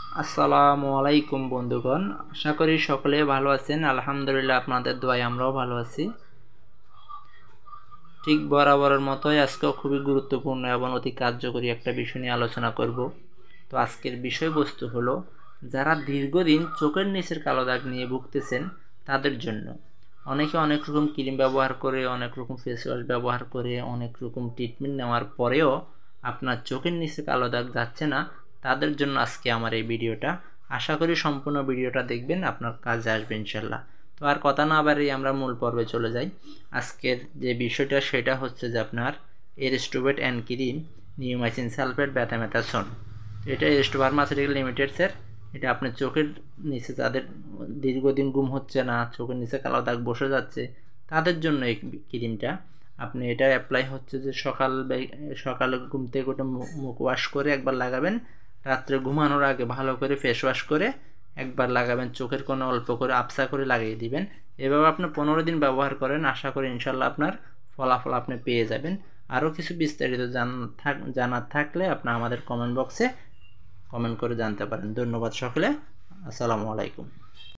আসসালামু আলাইকুম বন্ধুগণ, আশা করি সকলে ভালো আছেন। আলহামদুলিল্লাহ, আপনাদের দোয়ায় আমরাও ভালো আছি। ঠিক বরাবরের মতোই আজকেও খুবই গুরুত্বপূর্ণ এবং অতি কার্যকরী একটা বিষয় নিয়ে আলোচনা করব। তো আজকের বিষয়বস্তু হলো, যারা দীর্ঘদিন চোখের নিচের কালো দাগ নিয়ে ভুগতেছেন তাদের জন্য। অনেকে অনেক রকম ক্রিম ব্যবহার করে, অনেক রকম ফেস ওয়াশ ব্যবহার করে, অনেক রকম ট্রিটমেন্ট নেওয়ার পরেও আপনার চোখের নিচে কালো দাগ যাচ্ছে না। তাদের জন্য আজকে আমার এই ভিডিওটা। আশা করি সম্পূর্ণ ভিডিওটা দেখবেন, আপনার কাজে আসবে ইনশাল্লাহ। তো আর কথা না বাড়িয়ে আমরা মূল পর্বে চলে যাই। আজকের যে বিষয়টা সেটা হচ্ছে যে আপনার এরিস্টোভেট অ্যান্ড ক্রিম নিওমাইসিন সালফেট ব্যাথামেথাসোন। এটা এরিস্টো ফার্মাসিউটিক্যাল লিমিটেডসের। এটা আপনার চোখের নিচে যাদের দীর্ঘদিন ঘুম হচ্ছে না, চোখের নিচে কালো দাগ বসে যাচ্ছে, তাদের জন্য এই ক্রিমটা। আপনি এটা অ্যাপ্লাই হচ্ছে যে সকালে ঘুম থেকে উঠে মুখ ওয়াশ করে একবার লাগাবেন, রাত্রে ঘুমানোর আগে ভালো করে ফেস ওয়াশ করে একবার লাগাবেন, চোখের কোণে অল্প করে আপসা করে লাগিয়ে দিবেন। এভাবে আপনি 15 দিন ব্যবহার করেন, আশা করি ইনশাল্লাহ আপনার ফলাফল আপনি পেয়ে যাবেন। আরও কিছু বিস্তারিত জানার থাকলে আপনি আমাদের কমেন্ট বক্সে কমেন্ট করে জানতে পারেন। ধন্যবাদ সকলে। আসসালামু আলাইকুম।